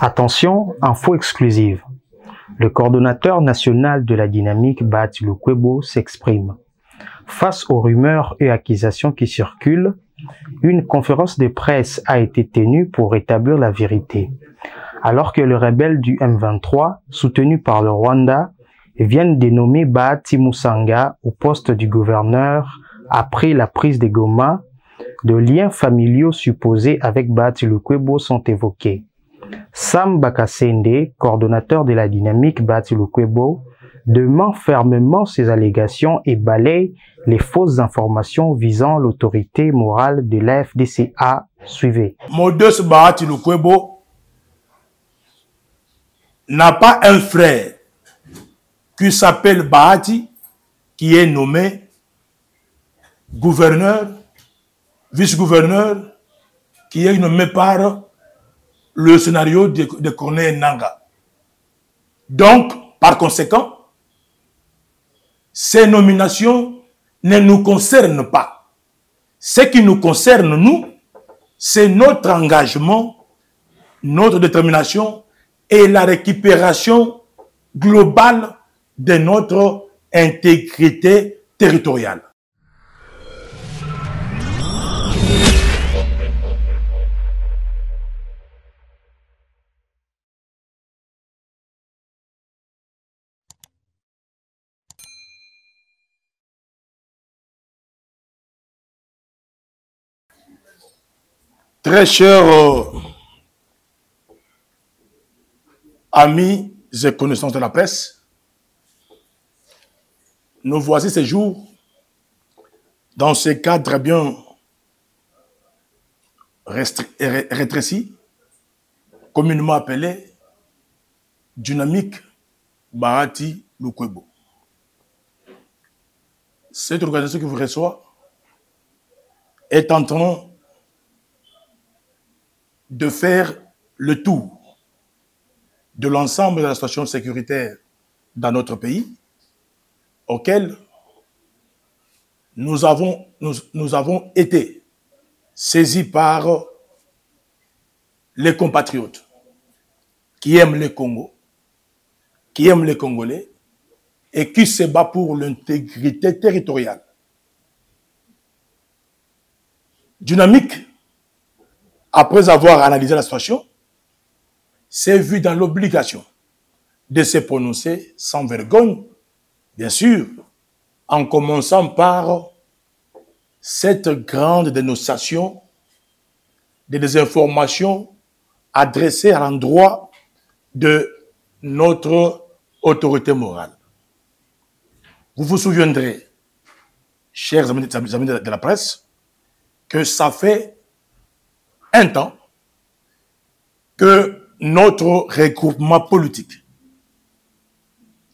Attention, info exclusive. Le coordonnateur national de la dynamique Bahati Lukwebo s'exprime. Face aux rumeurs et accusations qui circulent, une conférence de presse a été tenue pour rétablir la vérité. Alors que les rebelles du M23, soutenus par le Rwanda, viennent de nommer Bahati Musanga au poste du gouverneur après la prise de Goma, de liens familiaux supposés avec Bahati Lukwebo sont évoqués. Sam Bakasende, coordonnateur de la dynamique Bahati Lukwebo, dément fermement ces allégations et balaye les fausses informations visant l'autorité morale de la FDCA. Suivez. Modeste Bahati Lukwebo n'a pas un frère qui s'appelle Bahati, qui est nommé gouverneur, vice-gouverneur, qui est nommé par le scénario de Corneille Nangaa. Donc, par conséquent, ces nominations ne nous concernent pas. Ce qui nous concerne, nous, c'est notre engagement, notre détermination et la récupération globale de notre intégrité territoriale. Très chers amis et connaissances de la presse, nous voici ces jours dans ce cadre très bien rétréci, communément appelé Dynamique Bahati Lukwebo. Cette organisation qui vous reçoit est en train de faire le tour de l'ensemble de la situation sécuritaire dans notre pays, auquel nous avons été saisis par les compatriotes qui aiment le Congo, qui aiment les Congolais et qui se battent pour l'intégrité territoriale. Dynamique, après avoir analysé la situation, s'est vu dans l'obligation de se prononcer sans vergogne, bien sûr, en commençant par cette grande dénonciation des désinformations adressées à l'endroit de notre autorité morale. Vous vous souviendrez, chers amis de la presse, que ça fait un temps que notre regroupement politique,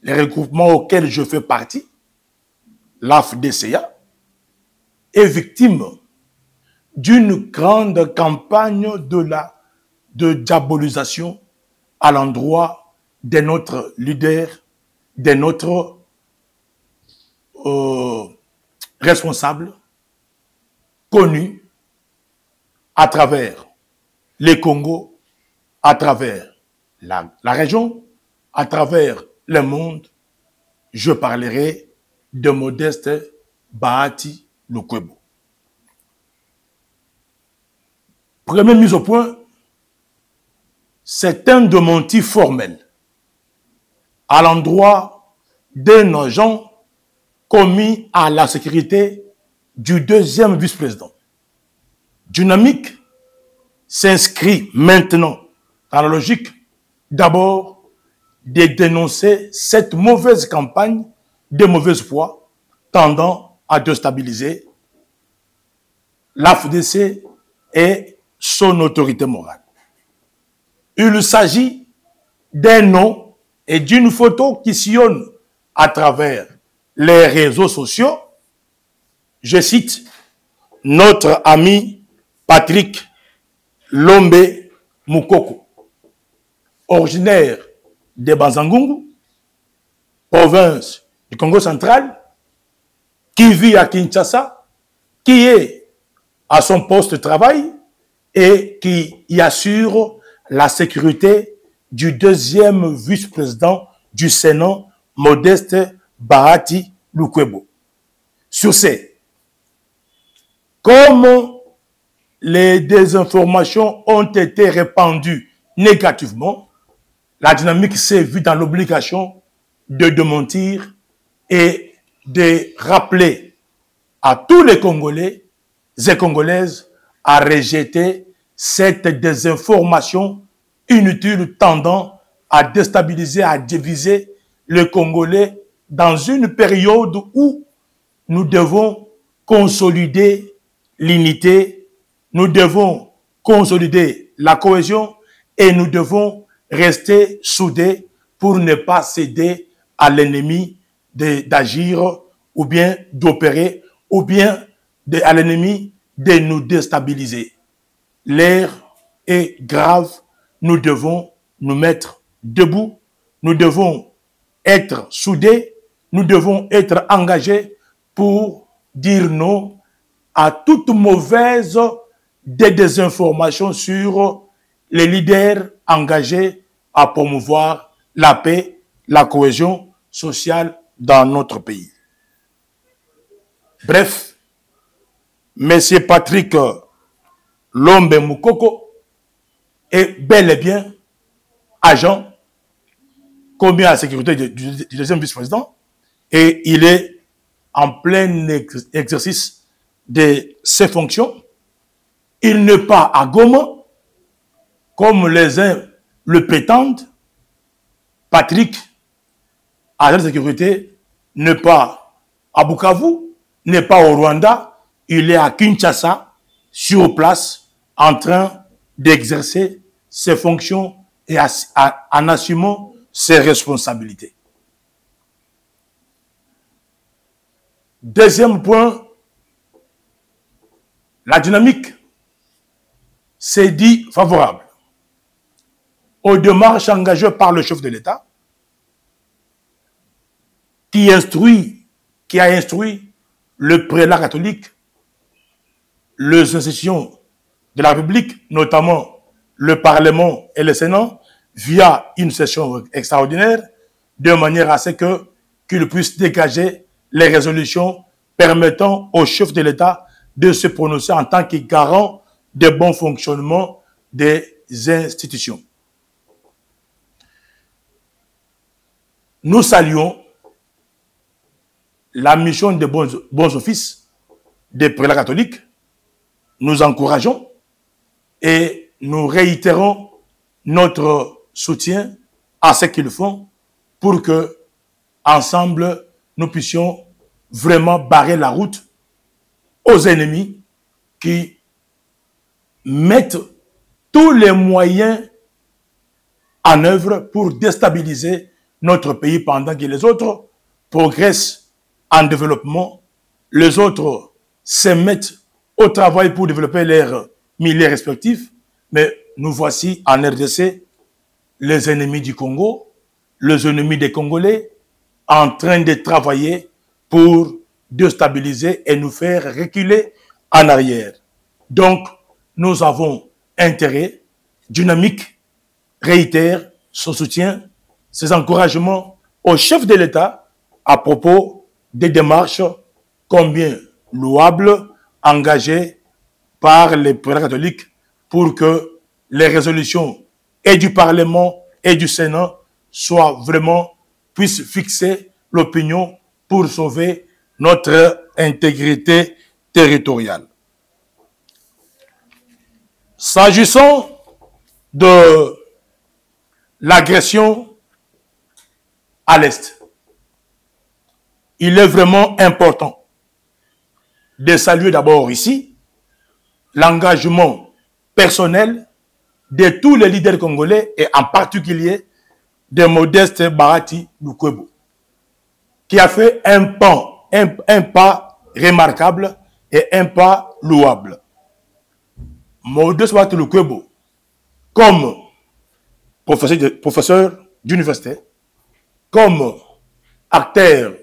les regroupements auxquels je fais partie, l'AFDCA, est victime d'une grande campagne de diabolisation à l'endroit de notre leader, de notre responsable, connu à travers les Congo, à travers la région, à travers le monde. Je parlerai de Modeste Bahati Lukwebo. Première mise au point, c'est un démenti formel à l'endroit d'un agent commis à la sécurité du deuxième vice-président. Dynamique s'inscrit maintenant dans la logique d'abord de dénoncer cette mauvaise campagne de mauvaise foi tendant à déstabiliser l'AFDC et son autorité morale. Il s'agit d'un nom et d'une photo qui sillonne à travers les réseaux sociaux. Je cite notre ami Patrick Lombe Mukoko, originaire de Banzangungu, province du Congo central, qui vit à Kinshasa, qui est à son poste de travail et qui y assure la sécurité du deuxième vice-président du Sénat, Modeste Bahati Lukwebo. Sur ce, comme les désinformations ont été répandues négativement, la dynamique s'est vue dans l'obligation de démentir et de rappeler à tous les Congolais et Congolaises à rejeter cette désinformation inutile tendant à déstabiliser, à diviser les Congolais dans une période où nous devons consolider l'unité, nous devons consolider la cohésion et nous devons rester soudés pour ne pas céder à l'ennemi d'agir ou bien d'opérer ou bien à l'ennemi de nous déstabiliser. L'ère est grave, nous devons nous mettre debout, nous devons être soudés, nous devons être engagés pour dire non à toute mauvaise désinformation sur les leaders engagés à promouvoir la paix, la cohésion sociale dans notre pays. Bref, M. Patrick Lombe Moukoko est bel et bien agent commis à la sécurité du deuxième vice-président et il est en plein exercice de ses fonctions. Il n'est pas à Goma, comme les uns le prétendent. Patrick, agent de sécurité, n'est pas à Bukavu, n'est pas au Rwanda, il est à Kinshasa, sur place, en train d'exercer ses fonctions et en assumant ses responsabilités. Deuxième point, la dynamique s'est dit favorable aux démarches engagées par le chef de l'État qui a instruit le prélat catholique, les institutions de la République, notamment le Parlement et le Sénat, via une session extraordinaire, de manière à ce qu'ils puissent dégager les résolutions permettant au chef de l'État de se prononcer en tant que garant de bon fonctionnement des institutions. Nous saluons la mission de bons offices des prélats catholiques. Nous encourageons et nous réitérons notre soutien à ce qu'ils font pour que, ensemble, nous puissions vraiment barrer la route aux ennemis qui mettent tous les moyens en œuvre pour déstabiliser notre pays pendant que les autres progressent en développement, les autres se mettent au travail pour développer leurs milieux respectifs, mais nous voici en RDC, les ennemis du Congo, les ennemis des Congolais, en train de travailler pour déstabiliser et nous faire reculer en arrière. Donc, nous avons intérêt, dynamique, réitère son soutien, ses encouragements au chef de l'État à propos des démarches combien louables engagées par les prélats catholiques pour que les résolutions et du Parlement et du Sénat puissent fixer l'opinion pour sauver notre intégrité territoriale. S'agissant de l'agression à l'Est, il est vraiment important de saluer d'abord ici l'engagement personnel de tous les leaders congolais et en particulier de Modeste Bahati Lukwebo, qui a fait un pas remarquable et un pas louable. Modeste Bahati Lukwebo, comme professeur d'université, comme acteur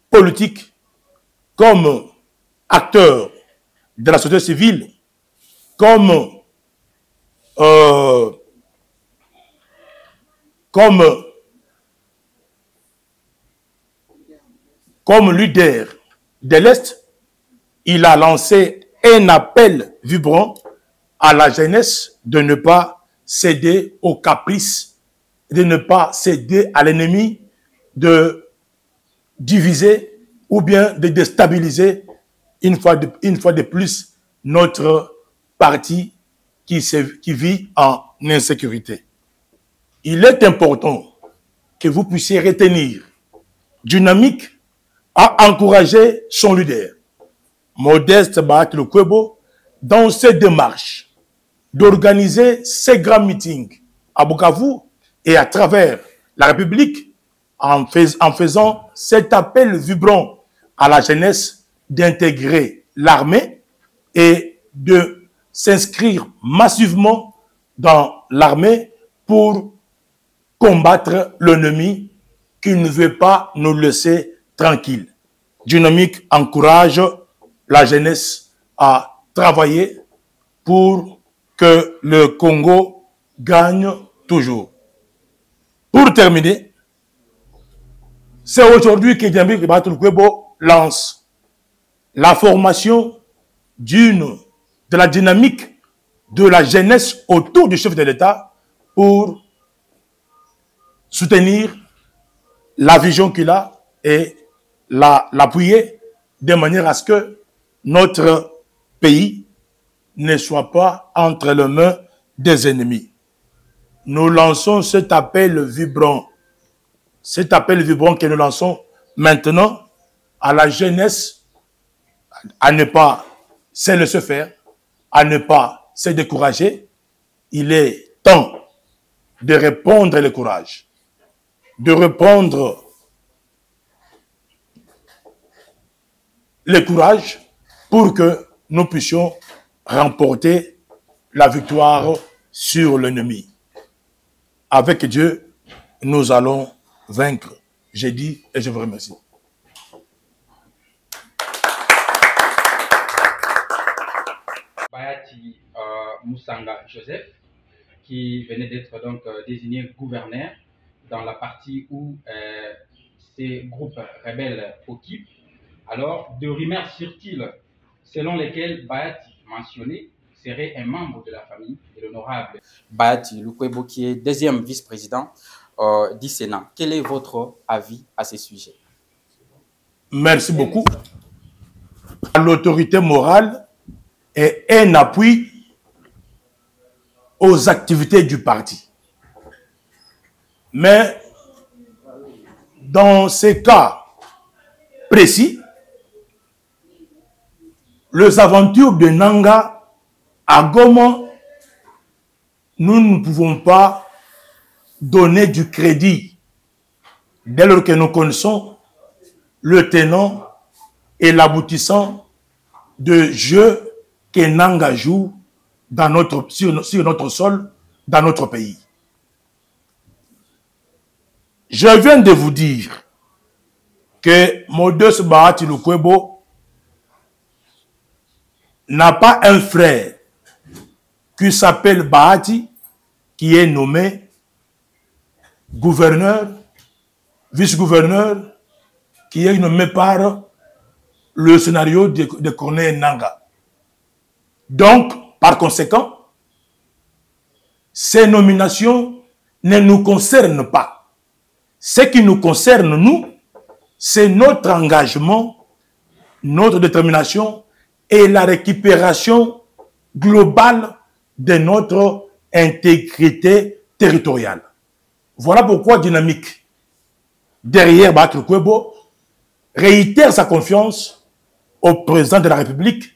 politique, comme acteur de la société civile, comme comme leader de l'Est, il a lancé un appel vibrant à la jeunesse de ne pas céder aux caprices, de ne pas céder à l'ennemi, de diviser ou bien de déstabiliser une fois de plus notre parti qui vit en insécurité. Il est important que vous puissiez retenir Dynamique a encouragé son leader, Modeste Bahati Lukwebo, dans ses démarches d'organiser ces grands meetings à Bukavu et à travers la République en faisant cet appel vibrant à la jeunesse d'intégrer l'armée et de s'inscrire massivement dans l'armée pour combattre l'ennemi qui ne veut pas nous laisser tranquilles. Dynamique encourage la jeunesse à travailler pour que le Congo gagne toujours. Pour terminer, c'est aujourd'hui que Dynamique Bahati Lukwebo lance la formation de la dynamique de la jeunesse autour du chef de l'État pour soutenir la vision qu'il a et l'appuyer de manière à ce que notre pays ne soit pas entre les mains des ennemis. Nous lançons cet appel vibrant que nous lançons maintenant à la jeunesse à ne pas se laisser faire, à ne pas se décourager. Il est temps de reprendre le courage, de reprendre le courage pour que nous puissions remporter la victoire sur l'ennemi. Avec Dieu, nous allons vaincre. J'ai dit et je vous remercie. Bahati Moussanga Joseph, qui venait d'être donc désigné gouverneur dans la partie où ces groupes rebelles occupent. Alors, de rumeurs circulent selon lesquelles Bahati mentionné serait un membre de la famille de l'honorable Bahati Lukwebo, qui est deuxième vice-président du Sénat. Quel est votre avis à ce sujet? Merci beaucoup. L'autorité morale est un appui aux activités du parti. Mais dans ces cas précis, les aventures de Nanga à Goma, nous ne pouvons pas donner du crédit dès lors que nous connaissons le tenant et l'aboutissant de jeu que Nanga joue sur notre sol, dans notre pays. Je viens de vous dire que Modeste Bahati Lukwebo n'a pas un frère qui s'appelle Bahati, qui est nommé gouverneur, vice-gouverneur, qui est nommé par le scénario de Corneille Nanga. Donc, par conséquent, ces nominations ne nous concernent pas. Ce qui nous concerne, nous, c'est notre engagement, notre détermination et la récupération globale de notre intégrité territoriale. Voilà pourquoi Dynamique, derrière Bahati Lukwebo, réitère sa confiance au président de la République,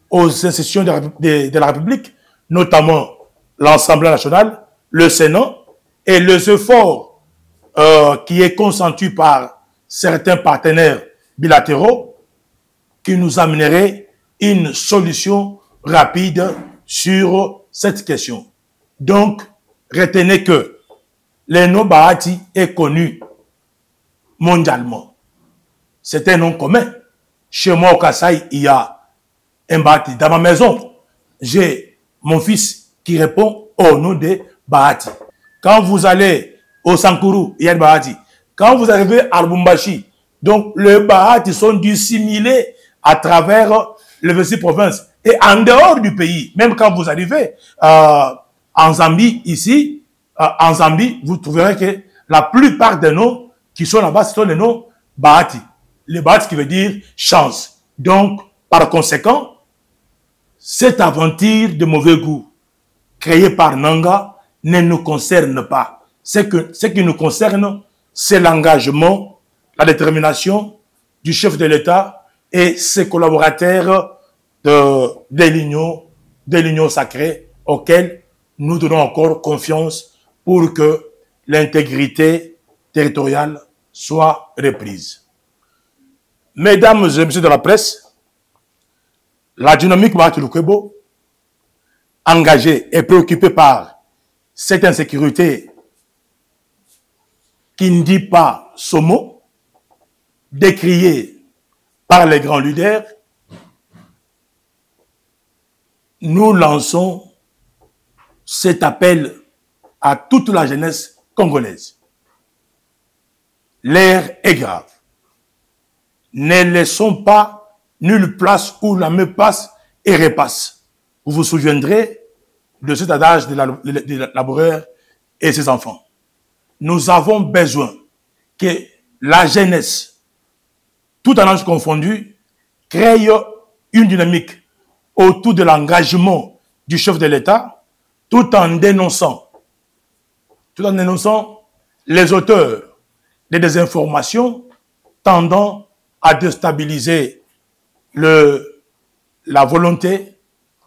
aux institutions de la République, notamment l'Assemblée nationale, le Sénat, et les efforts qui est consenti par certains partenaires bilatéraux qui nous amèneraient une solution rapide sur cette question. Donc, retenez que le nom Bahati est connu mondialement. C'est un nom commun. Chez moi au Kasaï, il y a un Bahati. Dans ma maison, j'ai mon fils qui répond au nom de Bahati. Quand vous allez au Sankuru, il y a le Bahati. Quand vous arrivez à Lubumbashi, donc les Bahati sont dissimulés à travers les 26 provinces. Et en dehors du pays, même quand vous arrivez en Zambie, ici, en Zambie, vous trouverez que la plupart des noms qui sont là-bas, ce sont les noms Bahati. Les Bahati qui veut dire chance. Donc, par conséquent, cette aventure de mauvais goût créée par Nanga ne nous concerne pas. Ce qui nous concerne, c'est l'engagement, la détermination du chef de l'État et ses collaborateurs de l'Union sacrée auxquels nous donnons encore confiance pour que l'intégrité territoriale soit reprise. Mesdames et messieurs de la presse, la dynamique Bahati Lukwebo, engagée et préoccupée par cette insécurité qui ne dit pas son mot, décriée par les grands leaders, nous lançons cet appel à toute la jeunesse congolaise. L'air est grave. Ne laissons pas nulle place où la main passe et repasse. Vous vous souviendrez de cet adage des laboureurs et ses enfants. Nous avons besoin que la jeunesse, tout en âge confondu, crée une dynamique autour de l'engagement du chef de l'État, tout en dénonçant les auteurs de désinformations tendant à déstabiliser la volonté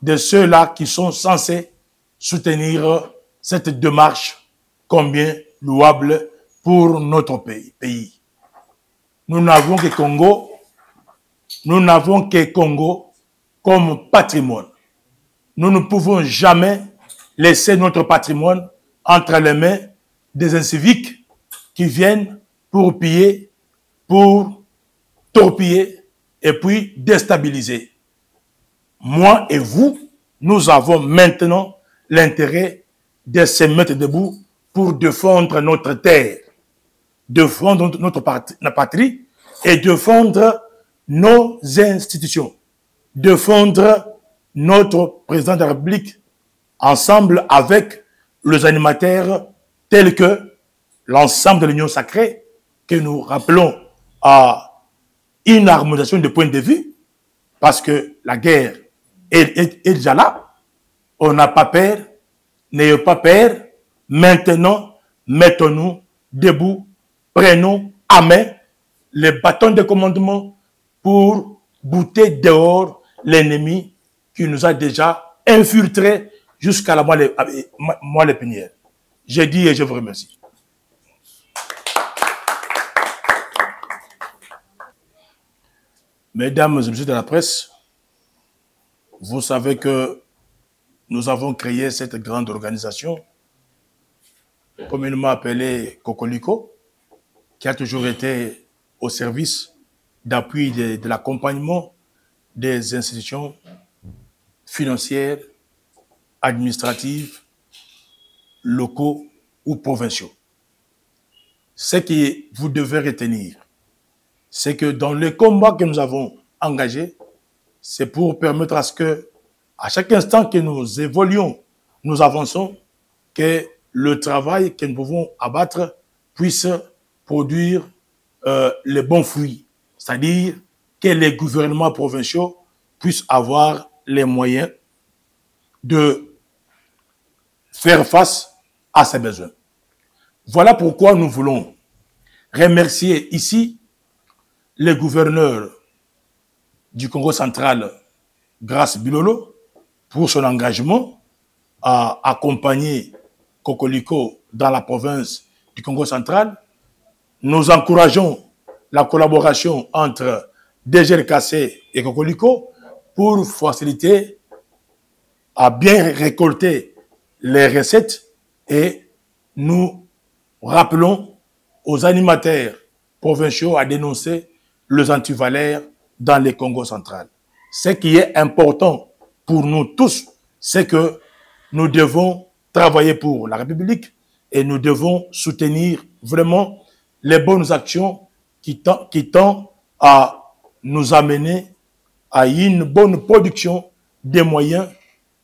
de ceux-là qui sont censés soutenir cette démarche combien louable pour notre pays. Nous n'avons que Congo comme patrimoine. Nous ne pouvons jamais laisser notre patrimoine entre les mains des inciviques qui viennent pour piller, pour torpiller et puis déstabiliser. Moi et vous, nous avons maintenant l'intérêt de se mettre debout pour défendre notre terre, défendre notre patrie et défendre nos institutions, défendre notre président de la République ensemble avec les animateurs tels que l'ensemble de l'Union sacrée que nous rappelons à une harmonisation de points de vue parce que la guerre est déjà là. On n'a pas peur, n'ayez pas peur. Maintenant, mettons-nous debout, prenons à main les bâtons de commandement pour bouter dehors l'ennemi qui nous a déjà infiltrés jusqu'à la moelle épinière. J'ai dit et je vous remercie. Mesdames et messieurs de la presse, vous savez que nous avons créé cette grande organisation, communément appelée Cocolico, qui a toujours été au service d'appui de l'accompagnement des institutions financières, administratives, locaux ou provinciaux. Ce que vous devez retenir, c'est que dans les combats que nous avons engagés, c'est pour permettre à ce que, à chaque instant que nous évoluons, nous avançons, que le travail que nous pouvons abattre puisse produire les bons fruits. C'est-à-dire que les gouvernements provinciaux puissent avoir les moyens de faire face à ces besoins. Voilà pourquoi nous voulons remercier ici les gouverneurs du Congo central, Grace Bilolo, pour son engagement à accompagner Cocolico dans la province du Congo central. Nous encourageons la collaboration entre DGRKC et Cocolico pour faciliter à bien récolter les recettes et nous rappelons aux animateurs provinciaux à dénoncer les antivalaires dans le Congo central. Ce qui est important pour nous tous, c'est que nous devons travailler pour la République et nous devons soutenir vraiment les bonnes actions qui tendent à nous amener à une bonne production des moyens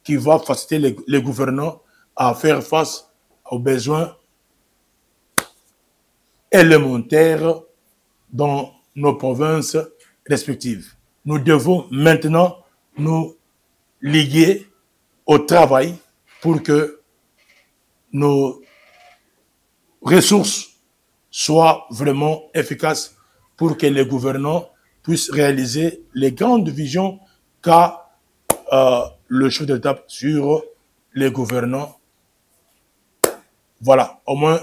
qui va faciliter les gouvernants à faire face aux besoins élémentaires dans nos provinces respectives. Nous devons maintenant nous lier au travail pour que nos ressources soient vraiment efficaces pour que les gouvernants puissent réaliser les grandes visions qu'a le chef d'État sur les gouvernants. Voilà, au moins,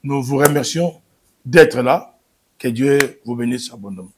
nous vous remercions d'être là. Que Dieu vous bénisse abondamment.